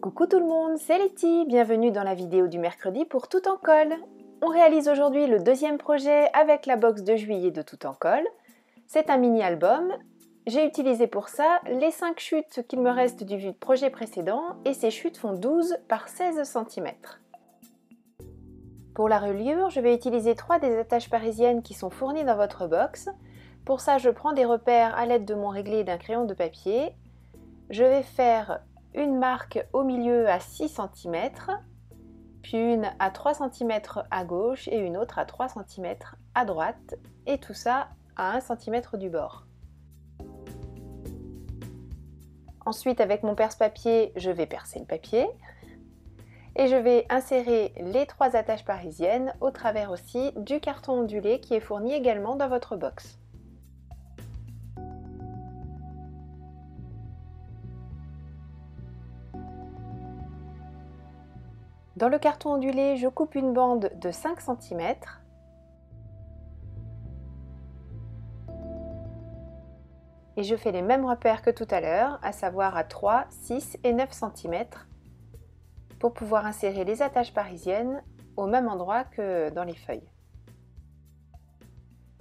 Coucou tout le monde, c'est Letty, bienvenue dans la vidéo du mercredi pour Tout en colle. On réalise aujourd'hui le deuxième projet avec la box de juillet de Tout en colle. C'est un mini-album. J'ai utilisé pour ça les 5 chutes qu'il me reste du projet précédent et ces chutes font 12 par 16 cm. Pour la reliure, je vais utiliser 3 des attaches parisiennes qui sont fournies dans votre box. Pour ça, je prends des repères à l'aide de mon réglé et d'un crayon de papier. Je vais faire une marque au milieu à 6 cm, puis une à 3 cm à gauche et une autre à 3 cm à droite, et tout ça à 1 cm du bord. Ensuite, avec mon perce-papier, je vais percer le papier et je vais insérer les 3 attaches parisiennes au travers aussi du carton ondulé qui est fourni également dans votre box. Dans le carton ondulé, je coupe une bande de 5 cm et je fais les mêmes repères que tout à l'heure, à savoir à 3, 6 et 9 cm pour pouvoir insérer les attaches parisiennes au même endroit que dans les feuilles.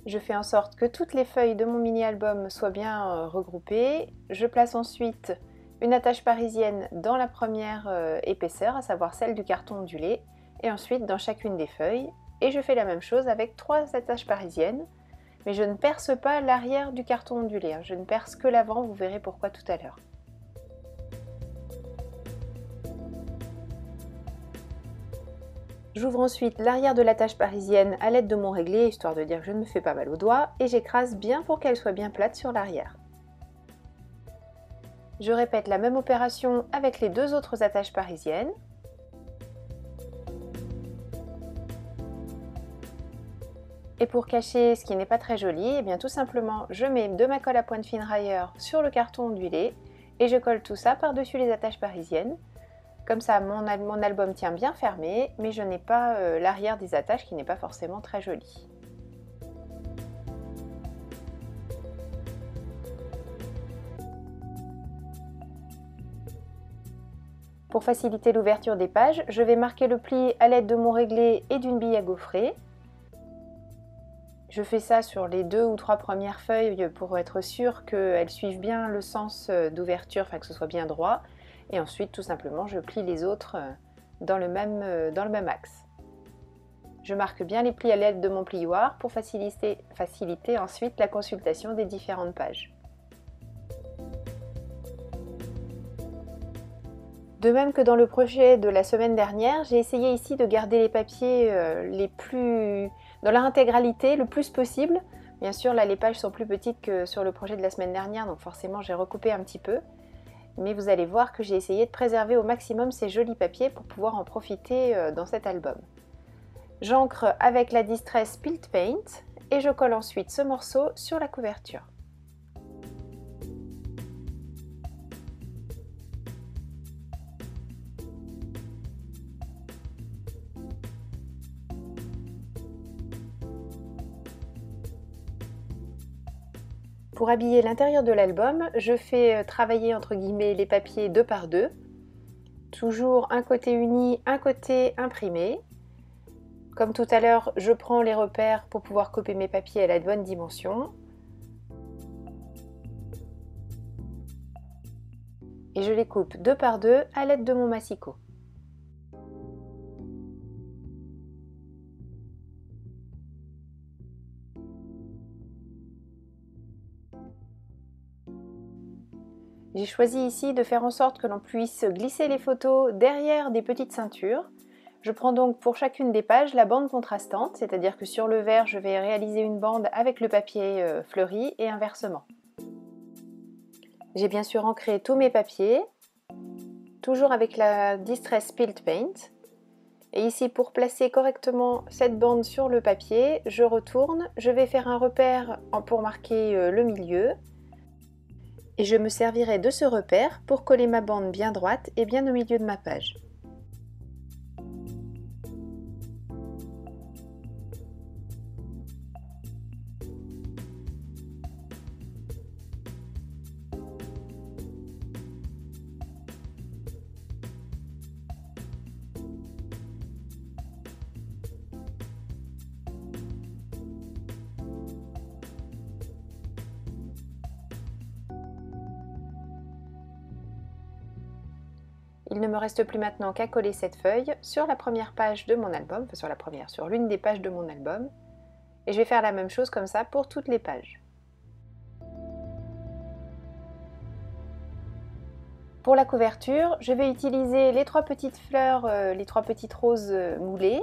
Je fais en sorte que toutes les feuilles de mon mini-album soient bien regroupées. Je place ensuite une attache parisienne dans la première épaisseur, à savoir celle du carton ondulé, et ensuite dans chacune des feuilles. Et je fais la même chose avec 3 attaches parisiennes, mais je ne perce pas l'arrière du carton ondulé, je ne perce que l'avant, vous verrez pourquoi tout à l'heure. J'ouvre ensuite l'arrière de l'attache parisienne à l'aide de mon réglé, histoire de dire que je ne me fais pas mal aux doigts, et j'écrase bien pour qu'elle soit bien plate sur l'arrière. Je répète la même opération avec les 2 autres attaches parisiennes. Et pour cacher ce qui n'est pas très joli, eh bien tout simplement je mets de ma colle à pointe fine railleur sur le carton ondulé et je colle tout ça par-dessus les attaches parisiennes. Comme ça mon album tient bien fermé, mais je n'ai pas l'arrière des attaches qui n'est pas forcément très joli. Pour faciliter l'ouverture des pages, je vais marquer le pli à l'aide de mon réglé et d'une bille à gaufrer. Je fais ça sur les 2 ou 3 premières feuilles pour être sûr qu'elles suivent bien le sens d'ouverture, enfin que ce soit bien droit. Et ensuite, tout simplement, je plie les autres dans le même axe. Je marque bien les plis à l'aide de mon plioir pour faciliter ensuite la consultation des différentes pages. De même que dans le projet de la semaine dernière, j'ai essayé ici de garder les papiers dans leur intégralité le plus possible. Bien sûr, là les pages sont plus petites que sur le projet de la semaine dernière, donc forcément j'ai recoupé un petit peu. Mais vous allez voir que j'ai essayé de préserver au maximum ces jolis papiers pour pouvoir en profiter dans cet album. J'encre avec la Distress Spilt Paint et je colle ensuite ce morceau sur la couverture. Pour habiller l'intérieur de l'album, je fais travailler entre guillemets les papiers 2 par 2. Toujours un côté uni, un côté imprimé. Comme tout à l'heure, je prends les repères pour pouvoir couper mes papiers à la bonne dimension. Et je les coupe 2 par 2 à l'aide de mon massicot. J'ai choisi ici de faire en sorte que l'on puisse glisser les photos derrière des petites ceintures. Je prends donc pour chacune des pages la bande contrastante, c'est-à-dire que sur le vert, je vais réaliser une bande avec le papier fleuri et inversement. J'ai bien sûr ancré tous mes papiers, toujours avec la Distress Spilt Paint. Et ici, pour placer correctement cette bande sur le papier, je retourne, je vais faire un repère pour marquer le milieu. Et je me servirai de ce repère pour coller ma bande bien droite et bien au milieu de ma page. Il ne me reste plus maintenant qu'à coller cette feuille sur la première page de mon album, enfin sur l'une des pages de mon album. Et je vais faire la même chose comme ça pour toutes les pages. Pour la couverture, je vais utiliser les 3 petites fleurs, les 3 petites roses moulées.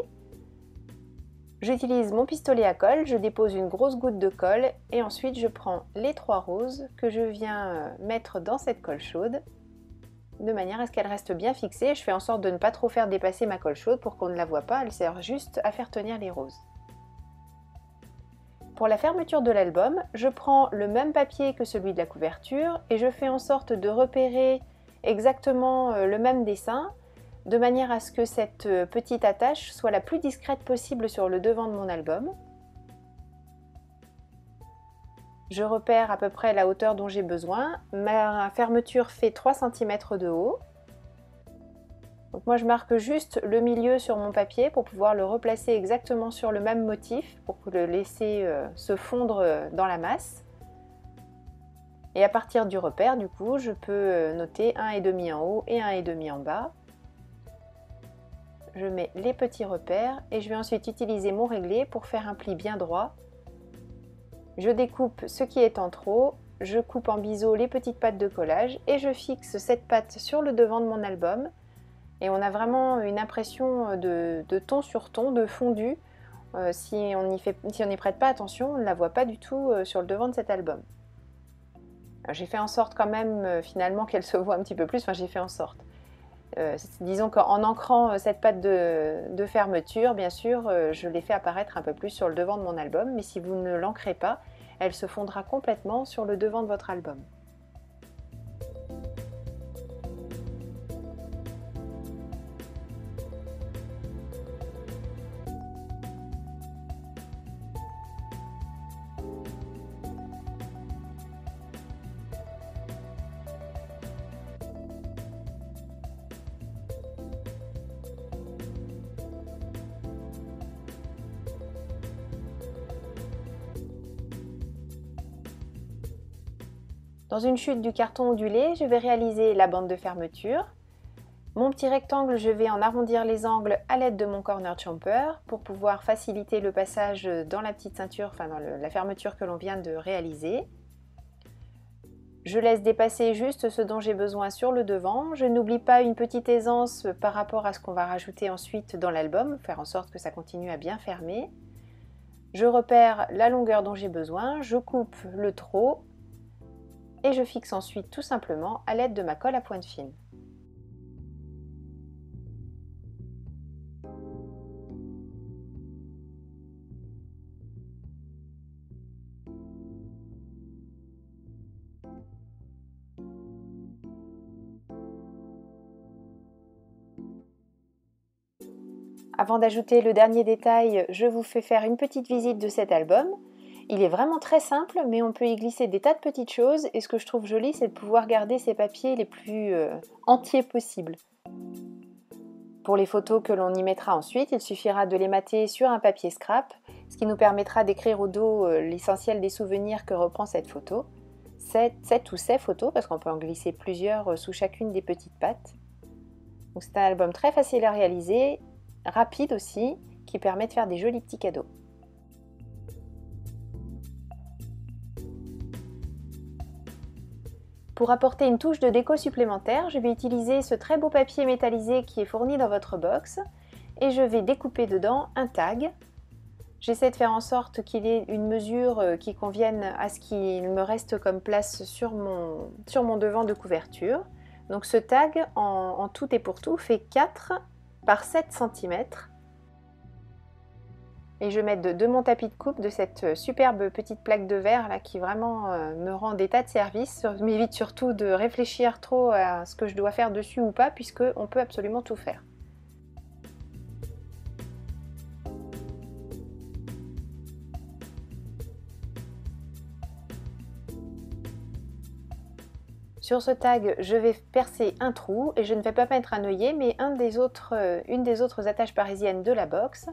J'utilise mon pistolet à colle, je dépose une grosse goutte de colle et ensuite je prends les 3 roses que je viens mettre dans cette colle chaude de manière à ce qu'elle reste bien fixée. Je fais en sorte de ne pas trop faire dépasser ma colle chaude pour qu'on ne la voie pas, elle sert juste à faire tenir les roses. Pour la fermeture de l'album, je prends le même papier que celui de la couverture et je fais en sorte de repérer exactement le même dessin de manière à ce que cette petite attache soit la plus discrète possible sur le devant de mon album. Je repère à peu près la hauteur dont j'ai besoin. Ma fermeture fait 3 cm de haut. Donc moi je marque juste le milieu sur mon papier pour pouvoir le replacer exactement sur le même motif pour le laisser se fondre dans la masse. Et à partir du repère, du coup, je peux noter 1,5 en haut et 1,5 en bas. Je mets les petits repères et je vais ensuite utiliser mon réglé pour faire un pli bien droit. Je découpe ce qui est en trop, je coupe en biseau les petites pattes de collage et je fixe cette patte sur le devant de mon album. Et on a vraiment une impression de ton sur ton, de fondu. Si on n'y prête pas attention, on ne la voit pas du tout sur le devant de cet album. J'ai fait en sorte quand même finalement qu'elle se voit un petit peu plus, enfin j'ai fait en sorte. Disons qu'en ancrant cette patte de fermeture, bien sûr, je l'ai fait apparaître un peu plus sur le devant de mon album, mais si vous ne l'ancrez pas, elle se fondra complètement sur le devant de votre album. Dans une chute du carton ondulé, je vais réaliser la bande de fermeture. Mon petit rectangle, je vais en arrondir les angles à l'aide de mon corner jumper pour pouvoir faciliter le passage dans la petite ceinture, enfin dans la fermeture que l'on vient de réaliser. Je laisse dépasser juste ce dont j'ai besoin sur le devant. Je n'oublie pas une petite aisance par rapport à ce qu'on va rajouter ensuite dans l'album, faire en sorte que ça continue à bien fermer. Je repère la longueur dont j'ai besoin, je coupe le trop et je fixe ensuite tout simplement à l'aide de ma colle à pointe fine. Avant d'ajouter le dernier détail, je vous fais faire une petite visite de cet album. Il est vraiment très simple, mais on peut y glisser des tas de petites choses et ce que je trouve joli, c'est de pouvoir garder ces papiers les plus entiers possibles. Pour les photos que l'on y mettra ensuite, il suffira de les mater sur un papier scrap, ce qui nous permettra d'écrire au dos l'essentiel des souvenirs que reprend cette photo. Cette ou ces photos, parce qu'on peut en glisser plusieurs sous chacune des petites pattes. Donc c'est un album très facile à réaliser, rapide aussi, qui permet de faire des jolis petits cadeaux. Pour apporter une touche de déco supplémentaire, je vais utiliser ce très beau papier métallisé qui est fourni dans votre box et je vais découper dedans un tag. J'essaie de faire en sorte qu'il ait une mesure qui convienne à ce qu'il me reste comme place sur mon devant de couverture. Donc ce tag en tout et pour tout fait 4 par 7 cm. Et je mets de mon tapis de coupe, de cette superbe petite plaque de verre là, qui vraiment me rend des tas de services, m'évite surtout de réfléchir trop à ce que je dois faire dessus ou pas, puisqu'on peut absolument tout faire. Sur ce tag, je vais percer un trou et je ne vais pas mettre un œillet, mais une des autres attaches parisiennes de la box.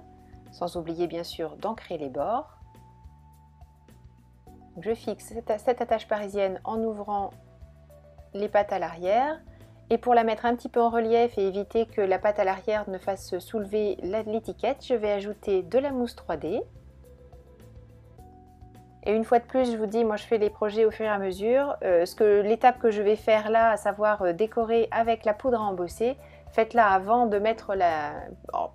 Sans oublier bien sûr d'ancrer les bords. Je fixe cette attache parisienne en ouvrant les pattes à l'arrière Et pour la mettre un petit peu en relief et éviter que la pâte à l'arrière ne fasse soulever l'étiquette, je vais ajouter de la mousse 3D. Et une fois de plus, je vous dis, moi je fais les projets au fur et à mesure. L'étape que je vais faire là, à savoir décorer avec la poudre à embosser, faites-la avant de mettre la...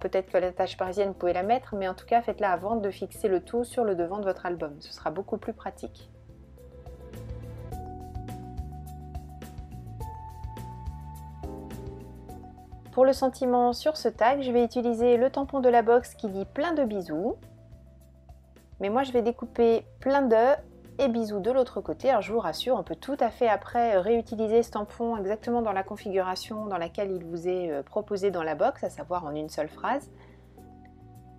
peut-être que la tâche parisienne, vous pouvez la mettre, mais en tout cas, faites-la avant de fixer le tout sur le devant de votre album. Ce sera beaucoup plus pratique. Pour le sentiment sur ce tag, je vais utiliser le tampon de la box qui dit plein de bisous. Mais moi je vais découper plein d'œufs et bisous de l'autre côté. Alors je vous rassure, on peut tout à fait après réutiliser ce tampon exactement dans la configuration dans laquelle il vous est proposé dans la box, à savoir en une seule phrase.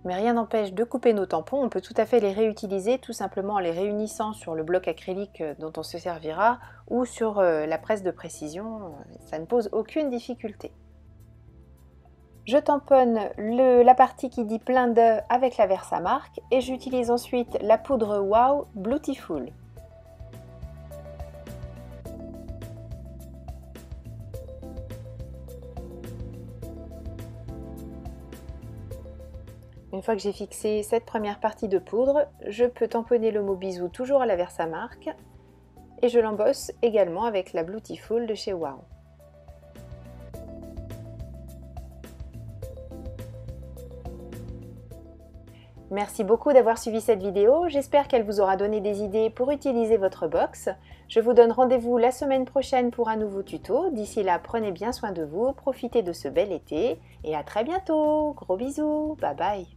Mais rien n'empêche de couper nos tampons, on peut tout à fait les réutiliser tout simplement en les réunissant sur le bloc acrylique dont on se servira ou sur la presse de précision, ça ne pose aucune difficulté. Je tamponne la partie qui dit plein d'œufs avec la Versamark et j'utilise ensuite la poudre Wow Beautiful. Une fois que j'ai fixé cette première partie de poudre, je peux tamponner le mot bisou toujours à la Versamark et je l'embosse également avec la Beautiful de chez Wow. Merci beaucoup d'avoir suivi cette vidéo, j'espère qu'elle vous aura donné des idées pour utiliser votre box. Je vous donne rendez-vous la semaine prochaine pour un nouveau tuto. D'ici là, prenez bien soin de vous, profitez de ce bel été et à très bientôt. Gros bisous, bye bye.